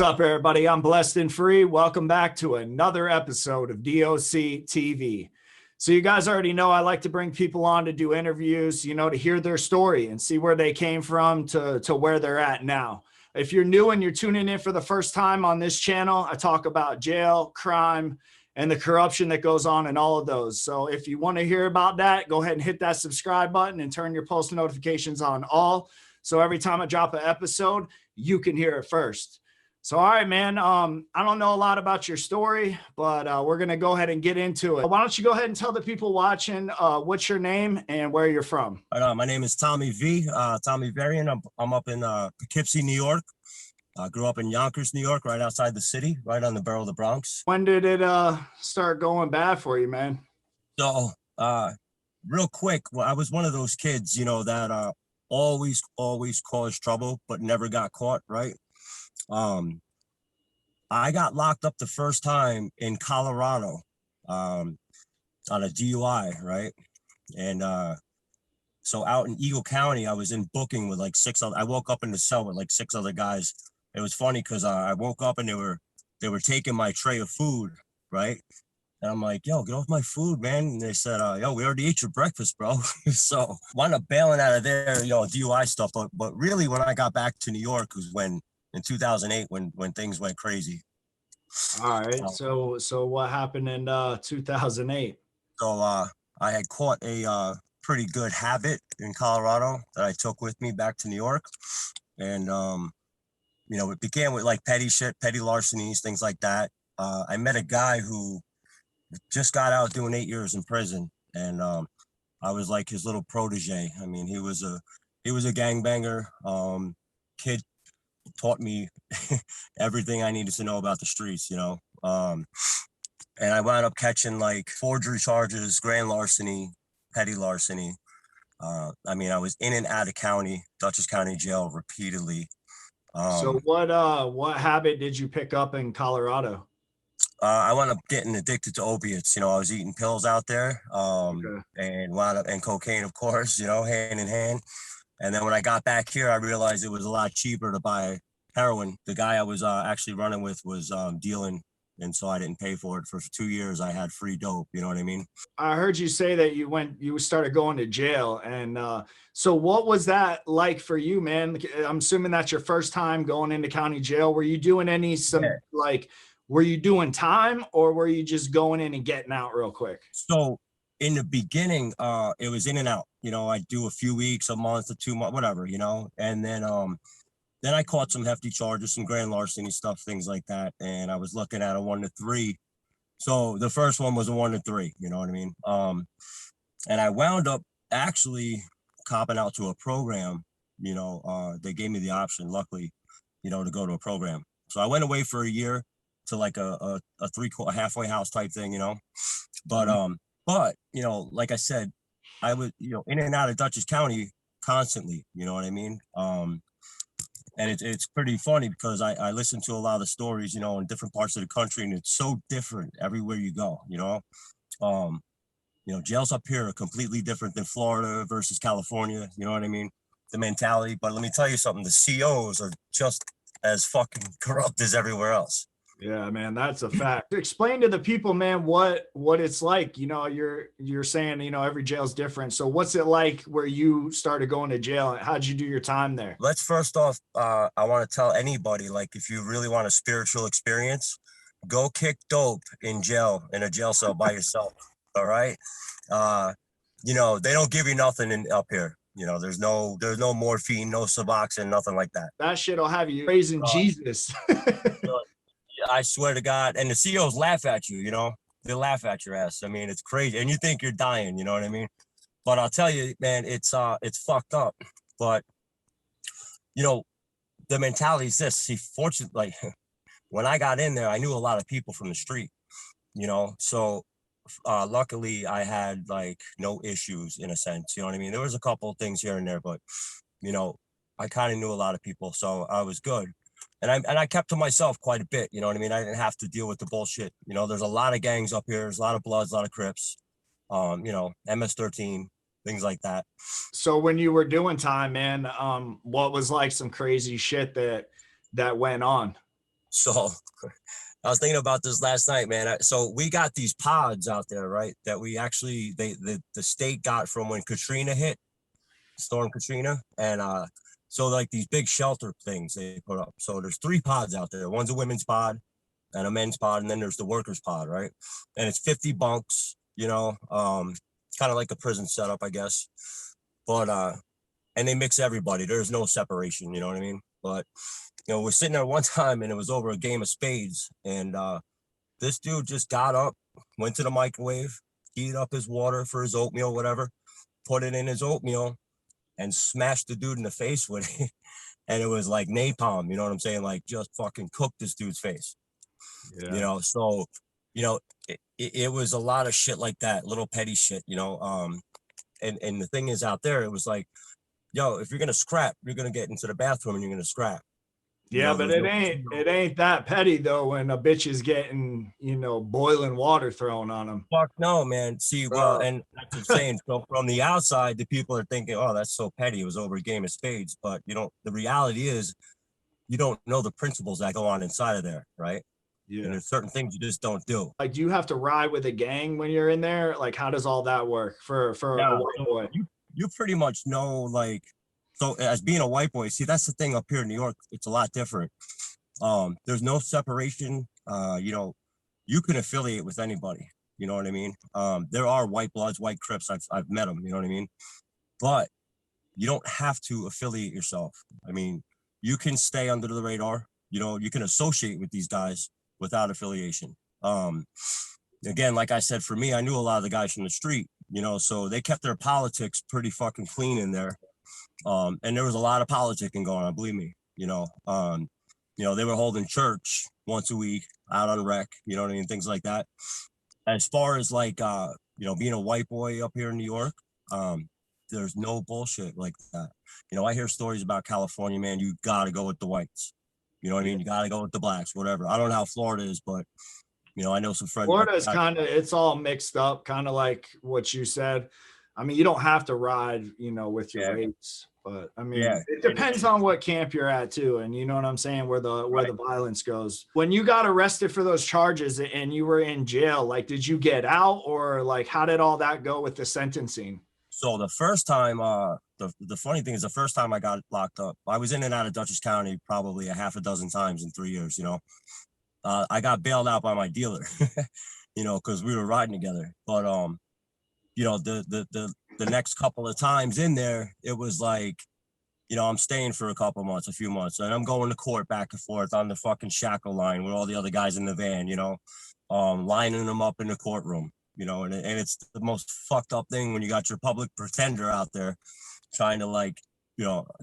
What's up, everybody? I'm Blessed and Free. Welcome back to another episode of DOC TV. So you guys already know I like to bring people on to do interviews, to hear their story and see where they came from to where they're at now. If you're new and you're tuning in for the first time on this channel, I talk about jail, crime, and the corruption that goes on in all of those. So if you want to hear about that, go ahead and hit that subscribe button and turn your post notifications on all. So every time I drop an episode, you can hear it first. So, all right, man, I don't know a lot about your story, but we're going to go ahead and get into it. Why don't you go ahead and tell the people watching what's your name and where you're from? My name is Tommy V. Tommy Varian. I'm up in Poughkeepsie, New York. I grew up in Yonkers, New York, right outside the city, right on the borough of the Bronx. When did it start going bad for you, man? So, real quick, well, I was one of those kids, that always caused trouble, but never got caught, right? I got locked up the first time in Colorado on a DUI, right? And so out in Eagle County, I was in booking with like I woke up in the cell with like 6 other guys. It was funny because I woke up and they were taking my tray of food, right? And I'm like, yo, get off my food, man. And they said, yo, we already ate your breakfast, bro. So wound up bailing out of there, DUI stuff. But really, when I got back to New York was in 2008 when things went crazy. All right. So what happened in 2008? So I had caught a pretty good habit in Colorado that I took with me back to New York. And, it began with like petty shit, petty larcenies, things like that. I met a guy who just got out doing 8 years in prison. And I was like his little protege. I mean, he was a gangbanger. Kid taught me everything I needed to know about the streets, and I wound up catching like forgery charges, grand larceny, petty larceny. I was in and out of Dutchess County Jail repeatedly. So what habit did you pick up in Colorado? I wound up getting addicted to opiates. I was eating pills out there, and wound up and cocaine, of course, hand in hand. And then when I got back here, I realized it was a lot cheaper to buy heroin. The guy I was actually running with was dealing, and so I didn't pay for it. For 2 years, I had free dope. You know what I mean? I heard you say that you started going to jail. And so what was that like for you, man? I'm assuming that's your first time going into county jail. Were you doing were you doing time, or were you just going in and getting out real quick? So in the beginning, it was in and out. I'd do a few weeks, a month, or 2 months, whatever, and then I caught some hefty charges, some grand larceny stuff, things like that. And I was looking at a 1 to 3. So the first one was a 1 to 3, you know what I mean? And I wound up actually copping out to a program, they gave me the option, luckily, to go to a program. So I went away for a year to like a halfway house type thing, but, like I said, I was, in and out of Dutchess County constantly, you know what I mean? And it's pretty funny because I listen to a lot of the stories, in different parts of the country, and it's so different everywhere you go, jails up here are completely different than Florida versus California, you know what I mean? The mentality, but let me tell you something, the COs are just as fucking corrupt as everywhere else. Yeah, man, that's a fact. Explain to the people, man, what it's like. You're saying, every jail's different. So what's it like where you started going to jail? How'd you do your time there? Let's first off, I want to tell anybody, like, if you really want a spiritual experience, go kick dope in a jail cell by yourself. All right. They don't give you nothing up here. There's no morphine, no Suboxone, nothing like that. That shit'll have you praising Jesus. I swear to God. And the COs laugh at you, they laugh at your ass. I mean, it's crazy. And you think you're dying, you know what I mean? But I'll tell you, man, it's fucked up. But, the mentality is this. See, fortunately, when I got in there, I knew a lot of people from the street, so luckily I had like no issues in a sense, you know what I mean? There was a couple of things here and there, but, I kind of knew a lot of people, so I was good. And I kept to myself quite a bit, you know what I mean? I didn't have to deal with the bullshit. There's a lot of gangs up here. There's a lot of Bloods, a lot of Crips, MS-13, things like that. So when you were doing time, man, what was like some crazy shit that went on? So I was thinking about this last night, man. So we got these pods out there, right? That we actually the state got from when Katrina hit, Storm Katrina, and so like these big shelter things they put up. So there's 3 pods out there. One's a women's pod and a men's pod, and then there's the workers pod, right? And it's 50 bunks, kind of like a prison setup, I guess. But and they mix everybody. There's no separation, you know what I mean? But we're sitting there one time and it was over a game of spades, and this dude just got up, went to the microwave, heated up his water for his oatmeal, whatever, put it in his oatmeal, and smashed the dude in the face with it. And it was like napalm, you know what I'm saying? Like just fucking cooked this dude's face. Yeah. So it was a lot of shit like that, little petty shit, and the thing is, out there it was like, yo, if you're gonna scrap, you're gonna get into the bathroom and you're gonna scrap. Yeah, There but was it no ain't that petty though when a bitch is getting, boiling water thrown on them. fuck no, man. See, well, and that's what I'm saying. So from the outside, the people are thinking, oh, that's so petty. It was over a game of spades. But the reality is you don't know the principles that go on inside of there, right? And Yeah. there's certain things you just don't do. Like, do you have to ride with a gang when you're in there? Like, how does all that work for a Yeah, white so boy? you pretty much know, like, so as being a white boy, see, that's the thing up here in New York, it's a lot different. There's no separation. You can affiliate with anybody, you know what I mean? There are white bloods, white Crips, I've met them, you know what I mean? But you don't have to affiliate yourself. I mean, you can stay under the radar, you can associate with these guys without affiliation. Again, like I said, for me, I knew a lot of the guys from the street, so they kept their politics pretty fucking clean in there. And there was a lot of politicking going on, believe me, they were holding church once a week out on rec, you know what I mean? Things like that. As far as like, being a white boy up here in New York, there's no bullshit like that. I hear stories about California, man, you got to go with the whites. You know what I mean? You got to go with the blacks, whatever. I don't know how Florida is, but I know some friends. Florida's it's all mixed up, kind of like what you said. I mean, you don't have to ride, with your race, but I mean, it depends on what camp you're at too. And you know what I'm saying, where the violence goes. When you got arrested for those charges and you were in jail, like, did you get out, or like, how did all that go with the sentencing? So the first time, the funny thing is, the first time I got locked up, I was in and out of Dutchess County probably a half a dozen times in 3 years, I got bailed out by my dealer, because we were riding together. But the next couple of times in there, it was like, I'm staying for a few months, and I'm going to court back and forth on the fucking shackle line with all the other guys in the van, lining them up in the courtroom, and it's the most fucked up thing when you got your public pretender out there trying to, like,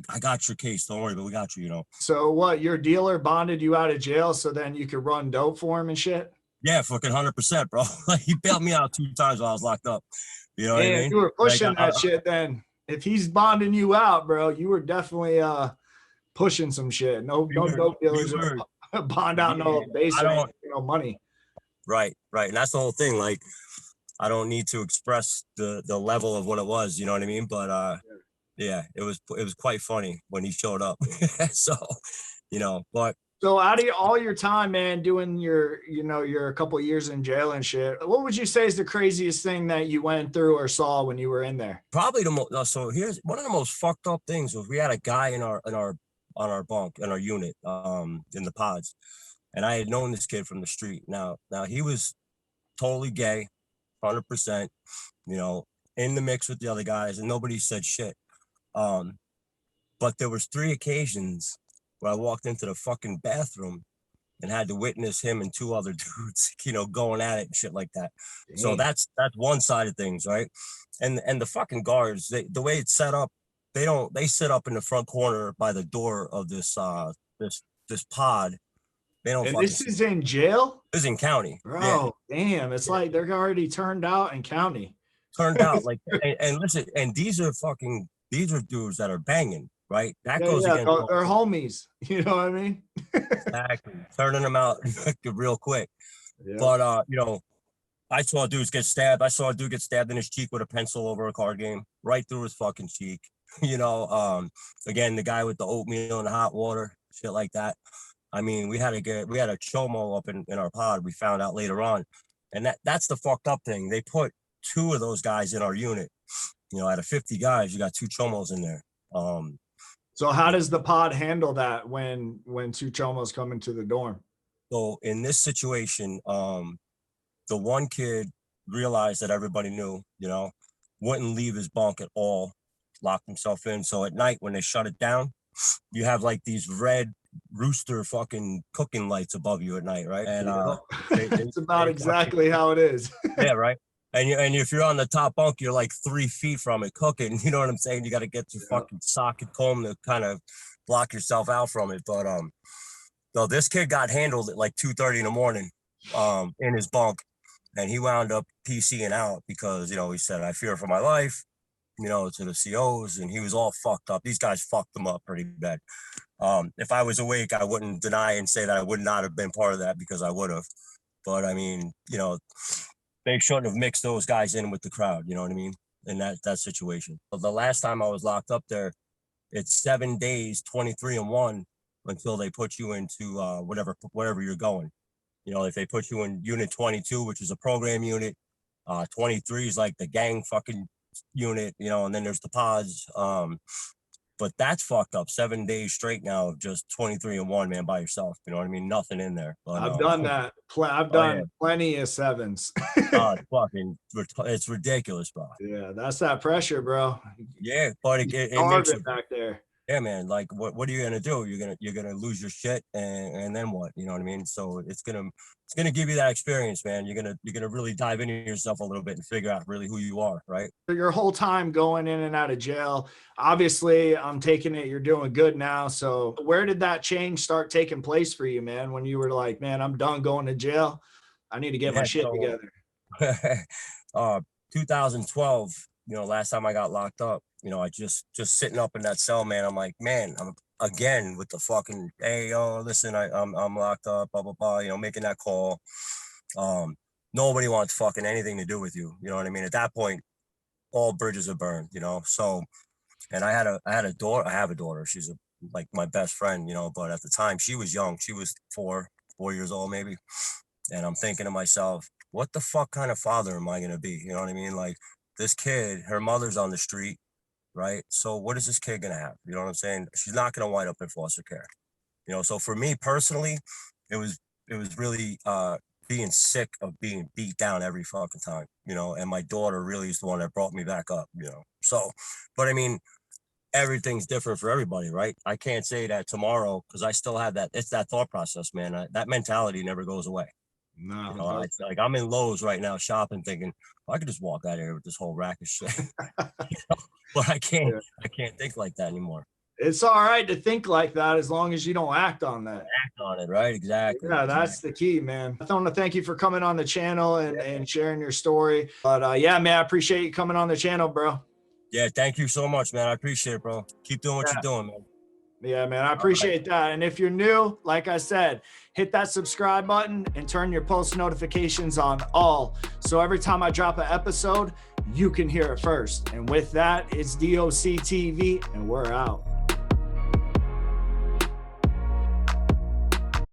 I got your case, don't worry, but we got you, So what, your dealer bonded you out of jail so then you could run dope for him and shit? Yeah, fucking 100%, bro. He bailed me out 2 times while I was locked up. You know what I mean? You were pushing that shit then. If he's bonding you out, bro, you were definitely pushing some shit. No dope dealers bond out no base or no money. Right. And that's the whole thing. Like, I don't need to express the level of what it was, you know what I mean? But yeah, it was quite funny when he showed up. So, but so out of all your time, man, doing your a couple of years in jail and shit, what would you say is the craziest thing that you went through or saw when you were in there? Probably the most. So here's one of the most fucked up things was we had a guy on our bunk, in our unit, in the pods, and I had known this kid from the street. Now he was totally gay, 100%, in the mix with the other guys, and nobody said shit. But there was 3 occasions where I walked into the fucking bathroom and had to witness him and 2 other dudes, going at it and shit like that. Dang. So that's one side of things, right? And the fucking guards, the way it's set up, they sit up in the front corner by the door of this pod. They don't. And this is in jail? This is in county. Bro, yeah. Damn, it's like they're already turned out in county. Turned out, like, and listen, and these are dudes that are banging. Right, that goes against. They're homies. You know what I mean? Exactly, turning them out real quick. Yeah. But I saw dudes get stabbed. I saw a dude get stabbed in his cheek with a pencil over a card game, right through his fucking cheek. Again, the guy with the oatmeal and the hot water, shit like that. I mean, we had a chomo up in our pod. We found out later on, and that's the fucked up thing. They put 2 of those guys in our unit. You know, out of 50 guys, you got 2 chomos in there. So how does the pod handle that when 2 chomos come into the dorm? So in this situation, the one kid realized that everybody knew, you know, wouldn't leave his bunk at all, locked himself in. So at night when they shut it down, you have like these red rooster fucking cooking lights above you at night, right? And it's about exactly how it is. Yeah, right. And if you're on the top bunk, you're like 3 feet from it cooking. You know what I'm saying? You got to get your fucking socket comb to kind of block yourself out from it. But so this kid got handled at like 2:30 in the morning, in his bunk, and he wound up PCing out because, you know, he said, "I fear for my life," you know, to the COs, and he was all fucked up. These guys fucked him up pretty bad. If I was awake, I wouldn't deny and say that I would not have been part of that, because I would have. But I mean, you know, they shouldn't have mixed those guys in with the crowd. You know what I mean? In that situation. But the last time I was locked up there, it's 7 days, 23-1, until they put you into whatever you're going. You know, if they put you in unit 22, which is a program unit, 23 is like the gang fucking unit, you know, and then there's the pods. But that's fucked up. 7 days straight now of just 23-1, man, by yourself. You know what I mean? Nothing in there. But, I've done that. I've done plenty of 7s. It's ridiculous, bro. Yeah, that's that pressure, bro. Yeah, but it makes it back there. Yeah, man. Like, what are you gonna do? You're gonna lose your shit, and then what? You know what I mean? So it's gonna give you that experience, man. You're gonna really dive into yourself a little bit and figure out really who you are, right? Your whole time going in and out of jail, obviously, I'm taking it you're doing good now. So where did that change start taking place for you, man? When you were like, man, I'm done going to jail. I need to get my shit together. 2012, you know, last time I got locked up, you know, I just sitting up in that cell, man. I'm like, man, I'm again with the fucking, hey, yo, listen, I'm locked up, blah, blah, blah, you know, making that call. Nobody wants fucking anything to do with you. You know what I mean? At that point, all bridges are burned, you know? So, and I have a daughter. She's like my best friend, you know, but at the time she was young. She was 4 years old, maybe. And I'm thinking to myself, what the fuck kind of father am I going to be? You know what I mean? Like, this kid, her mother's on the street, right? So what is this kid going to have? You know what I'm saying? She's not going to wind up in foster care. You know, so for me personally, it was really being sick of being beat down every fucking time, you know, and my daughter really is the one that brought me back up, you know. So, but I mean, everything's different for everybody, right? I can't say that tomorrow, because I still have that. It's that thought process, man. That mentality never goes away. No, you know, it's like I'm in Lowe's right now shopping, thinking, well, I could just walk out of here with this whole rack of shit. You know? But I can't. Yeah. I can't think like that anymore. It's all right to think like that as long as you don't act on that. Act on it, right? Exactly. Yeah, that's the key, man. I want to thank you for coming on the channel and sharing your story. But yeah, man, I appreciate you coming on the channel, bro. Yeah, thank you so much, man. I appreciate it, bro. Keep doing what you're doing, man. Yeah, man, I appreciate that. And if you're new, like I said, hit that subscribe button and turn your post notifications on all. So every time I drop an episode, you can hear it first. And with that, it's DOC TV, and we're out.